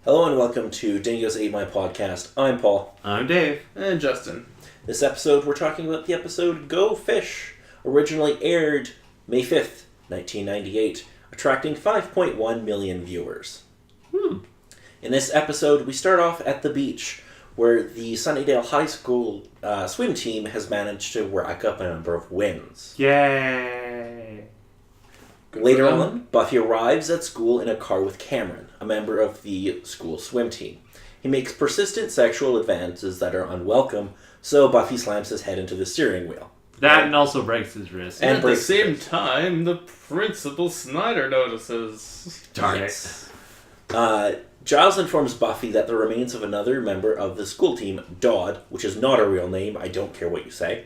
Hello and welcome to Dingoes Ate My Podcast. I'm Paul. I'm Dave. And Justin. This episode, we're talking about the episode Go Fish, originally aired May 5th, 1998, attracting 5.1 million viewers. In this episode, we start off at the beach, where the Sunnydale High School swim team has managed to rack up a number of wins. Yay! Later on, Buffy arrives at school in a car with Cameron, a member of the school swim team. He makes persistent sexual advances that are unwelcome, so Buffy slams his head into the steering wheel. That and also breaks his wrist. And at the same time, the Principal Snyder notices. Darn it. Giles informs Buffy that the remains of another member of the school team, Dodd, which is not a real name, I don't care what you say,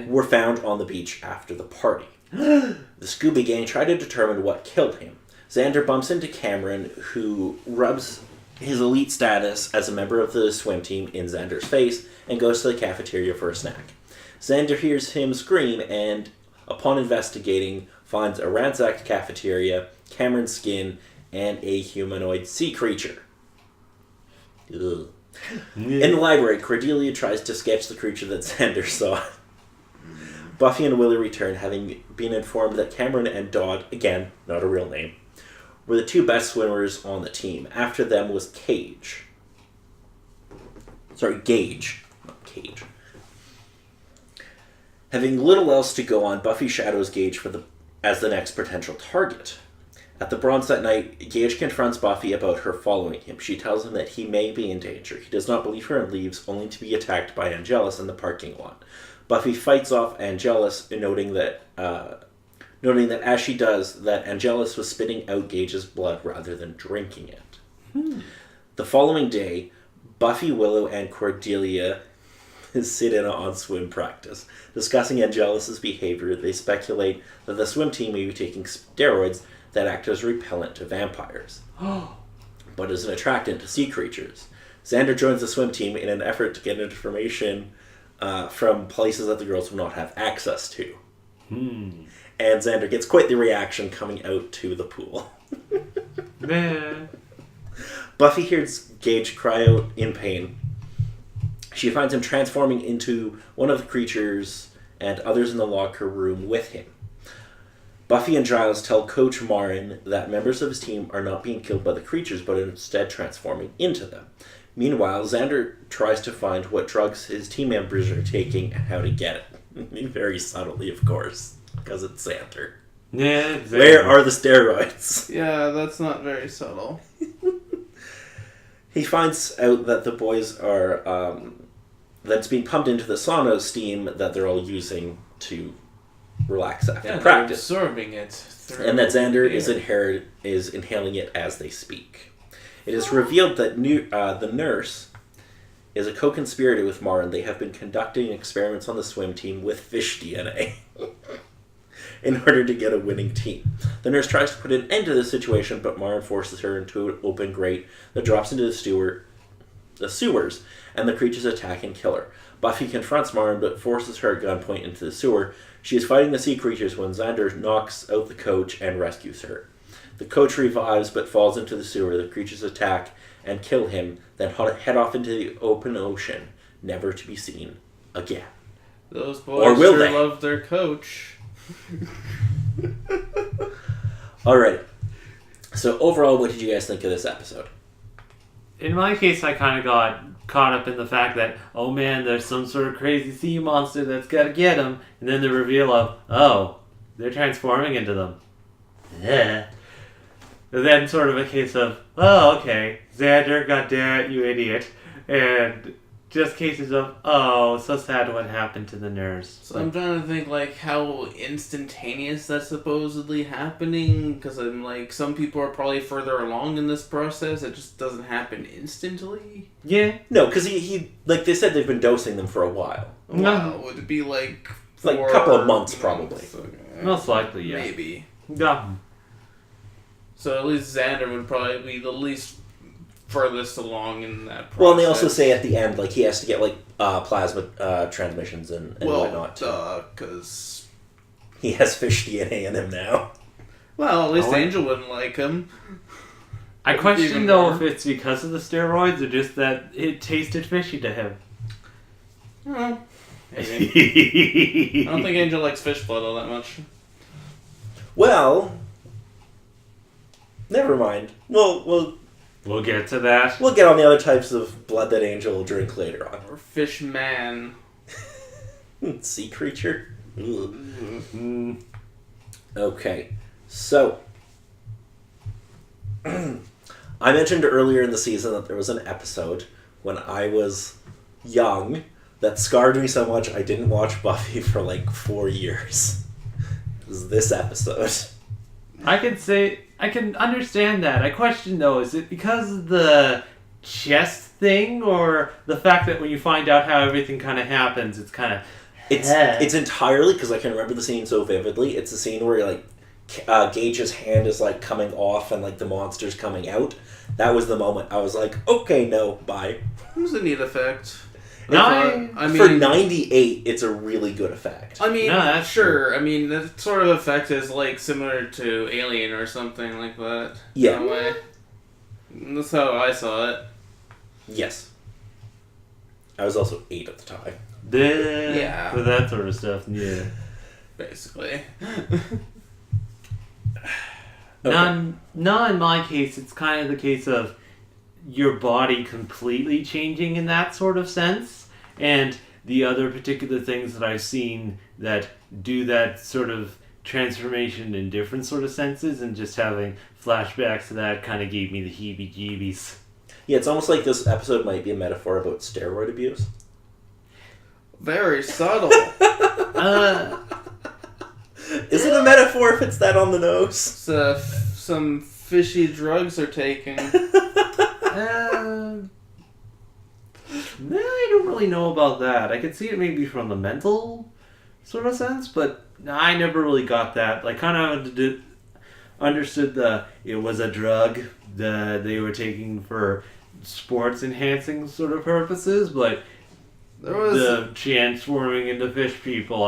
were found on the beach after the party. The Scooby Gang try to determine what killed him. Xander bumps into Cameron, who rubs his elite status as a member of the swim team in Xander's face and goes to the cafeteria for a snack. Xander hears him scream and, upon investigating, finds a ransacked cafeteria, Cameron's skin, and a humanoid sea creature. Ugh. In the library, Cordelia tries to sketch the creature that Xander saw. Buffy and Willow return, having been informed that Cameron and Dodd, again, not a real name, were the two best swimmers on the team. After them was Gage. Not Cage. Having little else to go on, Buffy shadows Gage as the next potential target. At the Bronze that night, Gage confronts Buffy about her following him. She tells him that he may be in danger. He does not believe her and leaves, only to be attacked by Angelus in the parking lot. Buffy fights off Angelus, noting that as she does, that Angelus was spitting out Gage's blood rather than drinking it. The following day, Buffy, Willow, and Cordelia sit in on swim practice. Discussing Angelus's behavior, they speculate that the swim team may be taking steroids that act as repellent to vampires, but is an attractant to sea creatures. Xander joins the swim team in an effort to get information from places that the girls will not have access to. And Xander gets quite the reaction coming out to the pool. Buffy hears Gage cry out in pain. She finds him transforming into one of the creatures and others in the locker room with him. Buffy and Giles tell Coach Marin that members of his team are not being killed by the creatures, but instead transforming into them. Meanwhile, Xander tries to find what drugs his team members are taking and how to get it. Very subtly, of course, because it's Xander. Yeah, exactly. Where are the steroids? Yeah, that's not very subtle. He finds out that the boys are, that's being pumped into the sauna steam that they're all using to relax after practice. Absorbing it. And that Xander is inhaling it as they speak. It is revealed that the nurse is a co-conspirator with Marin. They have been conducting experiments on the swim team with fish DNA in order to get a winning team. The nurse tries to put an end to the situation, but Marin forces her into an open grate that drops into the sewers, and the creatures attack and kill her. Buffy confronts Marin, but forces her at gunpoint into the sewer. She is fighting the sea creatures when Xander knocks out the coach and rescues her. The coach revives but falls into the sewer. The creatures attack and kill him, then head off into the open ocean, never to be seen again. Those boys sure love their coach. Alright. So overall, what did you guys think of this episode? In my case, I kind of got caught up in the fact that, oh man, there's some sort of crazy sea monster that's got to get him, and then the reveal of, oh, they're transforming into them. Yeah. And then sort of a case of, oh, okay, Xander, goddammit, you idiot. And just cases of, oh, so sad what happened to the nurse. So I'm trying to think, like, how instantaneous that's supposedly happening, because I'm like, some people are probably further along in this process. It just doesn't happen instantly. Yeah. No, because he like they said, they've been dosing them for a while. Wow, would it be like a couple of months, probably. Most likely, yeah. Maybe. Yeah. So at least Xander would probably be the least furthest along in that process. Well, and they also say at the end, like, he has to get, like, plasma transmissions and whatnot. Because he has fish DNA in him now. Well, at least Angel wouldn't like him. I question Even though more. if it's because of the steroids or just that it tasted fishy to him. Oh, maybe. I don't think Angel likes fish blood all that much. Well, never mind. We'll We'll get to that. get on the other types of blood that Angel will drink later on. Or fish man. Sea creature. Ugh. Mm. Okay, so I mentioned earlier in the season that there was an episode when I was young that scarred me so much I didn't watch Buffy for like 4 years. It was this episode. I can understand that. I question though, is it because of the chest thing or the fact that when you find out how everything kind of happens, it's kind of... It's entirely because I can remember the scene so vividly. It's the scene where like Gage's hand is like coming off and like the monster's coming out. That was the moment I was like, okay, no, bye. It was a neat effect. No, I mean, for 98, it's a really good effect. I mean, No, that's sure. I mean, that sort of effect is like similar to Alien or something like that. Yeah. In a way. That's how I saw it. Yes. I was also 8 at the time. Yeah. For that sort of stuff, yeah. Basically. Not in my case, it's kind of the case of your body completely changing in that sort of sense. And the other particular things that I've seen that do that sort of transformation in different sort of senses and just having flashbacks to that kind of gave me the heebie-jeebies. Yeah, it's almost like this episode might be a metaphor about steroid abuse. Very subtle. Is it a metaphor if it's that on the nose? Some fishy drugs are taken. I don't really know about that. I could see it maybe from the mental sort of sense, but I never really got that. Like, kind of understood it was a drug that they were taking for sports enhancing sort of purposes, but There was the transforming into fish people,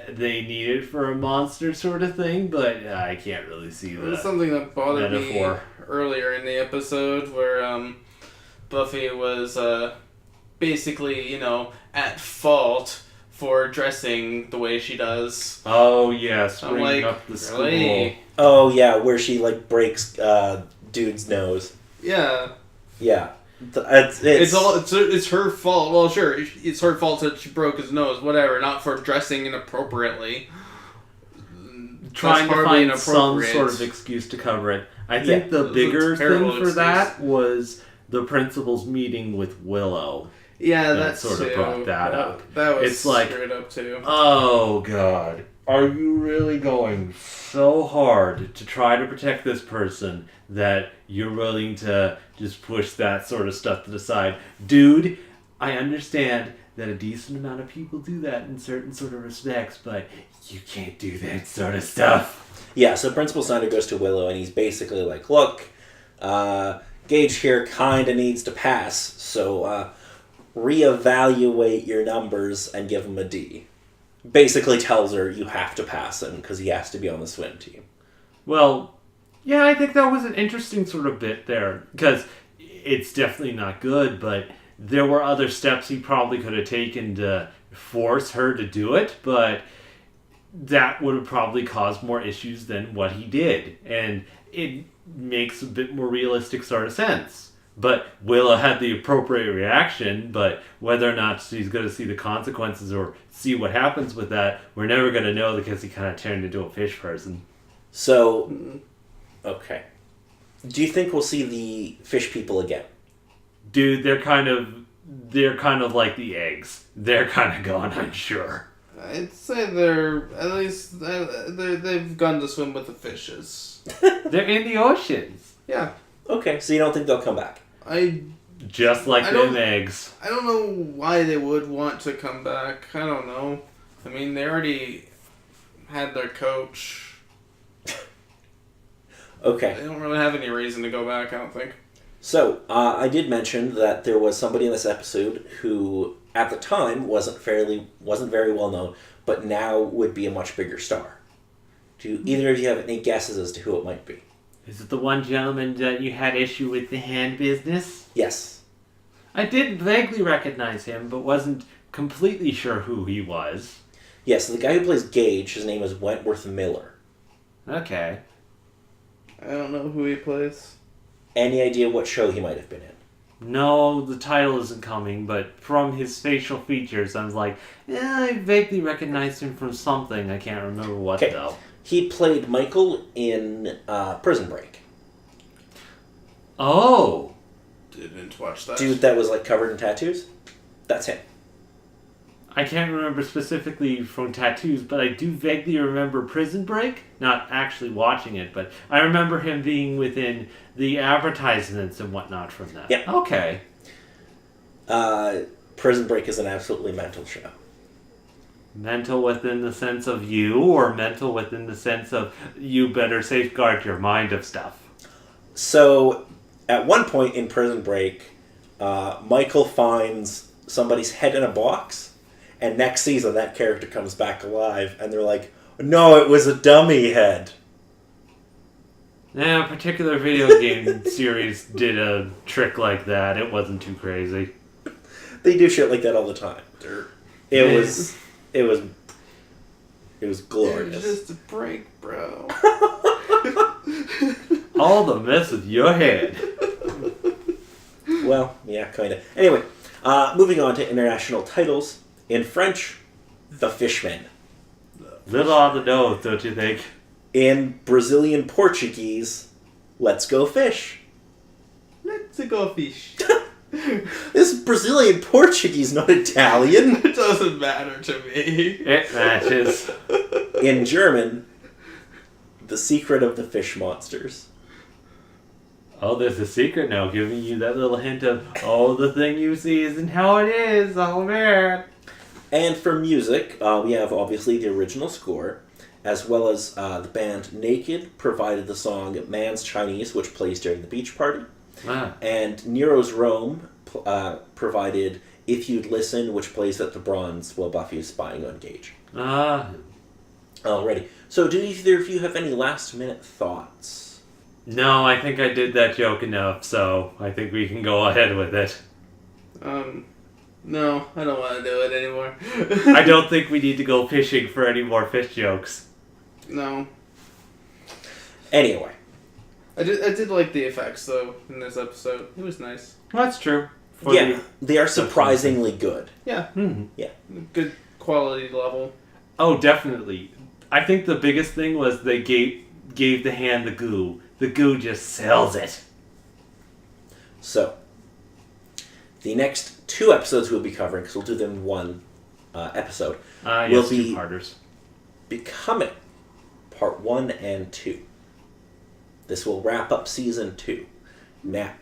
they need it for a monster sort of thing, but I can't really see There was that something that bothered metaphor. me earlier in the episode where Buffy was basically, at fault for dressing the way she does. Oh yeah, I'm springing like, up the school. really? Oh, yeah, where she, like, breaks dude's nose. Yeah. Yeah. It's her fault. Well, sure, it's her fault that she broke his nose. Whatever, not for dressing inappropriately. Trying That's to hardly find some inappropriate. sort of excuse to cover it. I think the It was a bigger terrible thing for excuse. that was the principal's meeting with Willow. Yeah, that that's sort of too. brought that up. That was It's like- straight up too. Oh god, are you really going so hard to try to protect this person that you're willing to just push that sort of stuff to the side? Dude, I understand that a decent amount of people do that in certain sort of respects, but you can't do that sort of stuff. Yeah, so Principal Snyder goes to Willow, and he's basically like, look, Gage here kind of needs to pass, so reevaluate your numbers and give him a D. Basically tells her you have to pass him because he has to be on the swim team. Well, yeah, I think that was an interesting sort of bit there, because it's definitely not good, but there were other steps he probably could have taken to force her to do it, but that would have probably caused more issues than what he did, and it makes a bit more realistic sort of sense. But Willow had the appropriate reaction, but whether or not she's going to see the consequences or see what happens with that, we're never going to know because he kind of turned into a fish person. So, okay. Do you think we'll see the fish people again? Dude, they're kind of like the eggs. They're kind of gone, I'm sure. I'd say they're at least they've gone to swim with the fishes. They're in the oceans. Yeah, Okay, so you don't think they'll come back? Just like I them don't- eggs. I don't know why they would want to come back. I don't know. I mean, they already had their coach. Okay. They don't really have any reason to go back, I don't think. So, I did mention that there was somebody in this episode who, at the time, wasn't very well known, but now would be a much bigger star. Do either of you have any guesses as to who it might be? Is it the one gentleman that you had issue with the hand business? Yes. I did vaguely recognize him, but wasn't completely sure who he was. Yes, the guy who plays Gage, his name is Wentworth Miller. Okay. I don't know who he plays. Any idea what show he might have been in? No, the title isn't coming, but from his facial features, I was like, I vaguely recognized him from something. I can't remember what, Okay. though. He played Michael in Prison Break. Oh! Didn't watch that. Dude that was like covered in tattoos? That's him. I can't remember specifically from tattoos, but I do vaguely remember Prison Break. Not actually watching it, but I remember him being within the advertisements and whatnot from that. Yeah. Okay. Prison Break is an absolutely mental show. Mental within the sense of you, or mental within the sense of you better safeguard your mind of stuff? So, at one point in Prison Break, Michael finds somebody's head in a box, and next season that character comes back alive, and they're like, no, it was a dummy head. Yeah, a particular video game series did a trick like that. It wasn't too crazy. They do shit like that all the time. It was glorious. It's just a break, bro. All the mess with your head. Well, yeah, kind of. Anyway, moving on to international titles. In French, The Fishmen. Little on the nose, don't you think? In Brazilian Portuguese, Let's Go Fish. Let's go fish. This is Brazilian Portuguese, not Italian. It doesn't matter to me. It matches. In German, The Secret of the Fish Monsters. Oh, there's a secret now, giving you that little hint of, oh, the thing you see isn't how it is. Oh, man. And for music, we have obviously the original score, as well as the band Naked provided the song Man's Chinese, which plays during the beach party. Ah. And Nero's Rome provided If You'd Listen, which plays at the Bronze while Buffy is spying on Gage. Ah. Alrighty. So do either of you have any last minute thoughts? No, I think I did that joke enough, so I think we can go ahead with it. No, I don't want to do it anymore. I don't think we need to go fishing for any more fish jokes. No. Anyway. I did like the effects, though, in this episode. It was nice. That's true. Yeah, they are surprisingly good. Yeah. Mm-hmm. Yeah. Good quality level. Oh, definitely. I think the biggest thing was they gave the hand the goo. The goo just sells it. So, the next 2 episodes we'll be covering, because we'll do them in one episode, Yes, will be two-parters. Becoming Part 1 and 2. This will wrap up Season 2. Now,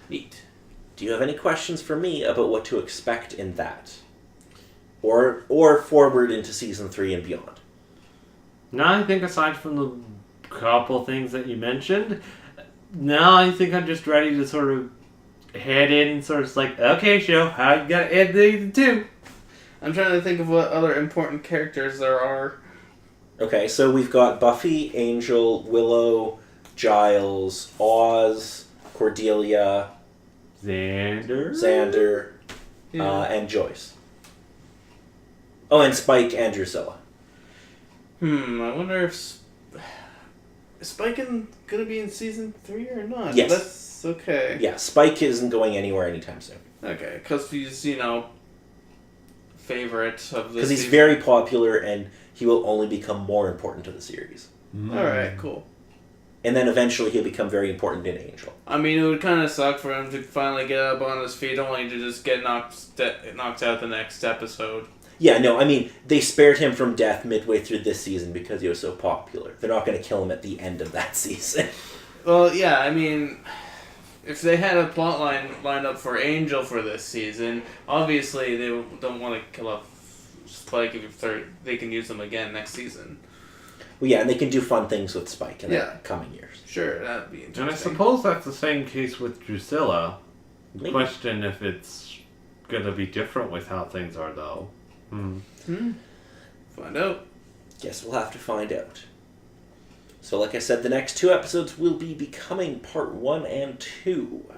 Neat. do you have any questions for me about what to expect in that? Or forward into Season 3 and beyond? No, I think aside from the couple things that you mentioned, now I think I'm just ready to sort of head in, sort of like, okay, show, how you gotta add these two. I'm trying to think of what other important characters there are. Okay, so we've got Buffy, Angel, Willow, Giles, Oz, Cordelia, Xander, Yeah. and Joyce. Oh, and Spike and Drusilla. I wonder if is Spike gonna be in season 3 or not? Yes. That's okay. Yeah, Spike isn't going anywhere anytime soon. Okay, because he's, favorite of the Because he's season. very popular and he will only become more important to the series. Alright, cool. And then eventually he'll become very important in Angel. I mean, it would kind of suck for him to finally get up on his feet, only to just get knocked out the next episode. Yeah, no, I mean, they spared him from death midway through this season because he was so popular. They're not going to kill him at the end of that season. Well, yeah, I mean, if they had a plot line lined up for Angel for this season, obviously they don't want to kill off Spike if they can use him again next season. Well, yeah, and they can do fun things with Spike in the coming years. Sure, that'd be interesting. And I suppose that's the same case with Drusilla. Maybe. Question if it's gonna be different with how things are, though. Find out. Guess we'll have to find out. So like I said, the next 2 episodes will be Becoming Part 1 and 2.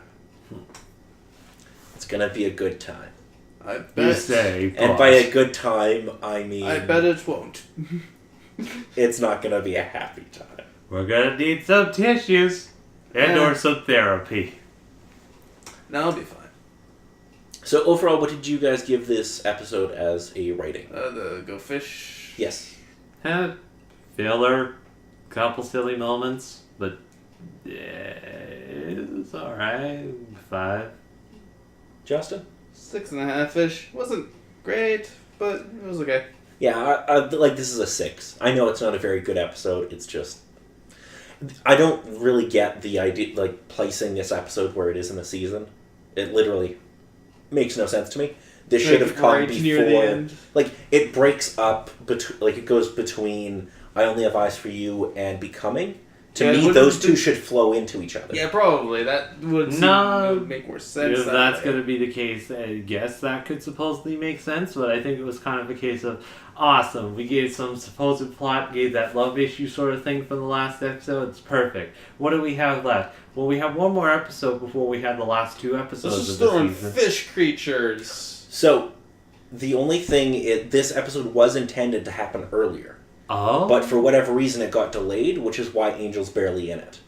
It's going to be a good time. I You bet. say. And by a good time, I mean... I bet it won't. it's not going to be a happy time. We're gonna need some tissues. And or some therapy. No, I'll be fine. So overall, what did you guys give this episode as a rating? The Go Fish. Yes. Had filler, couple silly moments, but it's alright. 5. Justin? 6.5-ish. Wasn't great, but it was okay. Yeah, I like this is a 6. I know it's not a very good episode. It's just... I don't really get the idea, like, placing this episode where it is in the season. It literally makes no sense to me. This should have come right near the before... end. Like, it breaks up, like, it goes between I Only Have Eyes for You and Becoming. To Yeah, me, those two should flow into each other. Yeah, probably. That would, it would make more sense. If that that's way. going to be the case, I guess that could supposedly make sense, but I think it was kind of a case of, awesome, we gave some supposed plot, gave that love issue sort of thing from the last episode, it's perfect. What do we have left? Well, we have one more episode before we have the last 2 episodes This is of still the on season. fish creatures. So, the only thing, this episode was intended to happen earlier. Oh? But for whatever reason, it got delayed, which is why Angel's barely in it.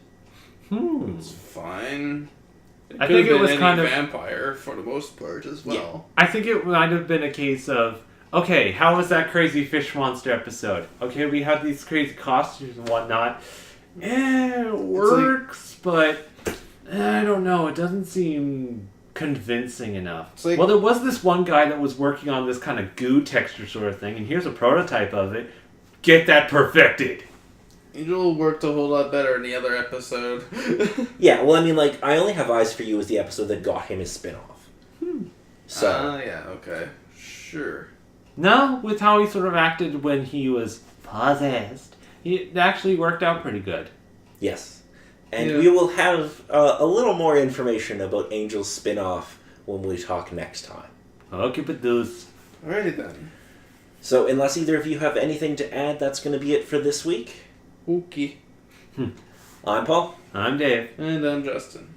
It's fine. I think it was any kind of... vampire for the most part as well. I think it might have been a case of, okay, how was that crazy fish monster episode? Okay, we had these crazy costumes and whatnot. It works, but I don't know. It doesn't seem convincing enough. Like, well, there was this one guy that was working on this kind of goo texture sort of thing, and here's a prototype of it. Get that perfected. Angel worked a whole lot better in the other episode. Yeah, well, I mean, like, I Only Have Eyes for You is the episode that got him his spin-off. So... yeah, okay. Sure. No, with how he sort of acted when he was possessed, it actually worked out pretty good. Yes. And Yeah. we will have a little more information about Angel's spin-off when we talk next time. Okay, but those. Alrighty then. So, unless either of you have anything to add, that's going to be it for this week. Okay. I'm Paul. I'm Dave. And I'm Justin.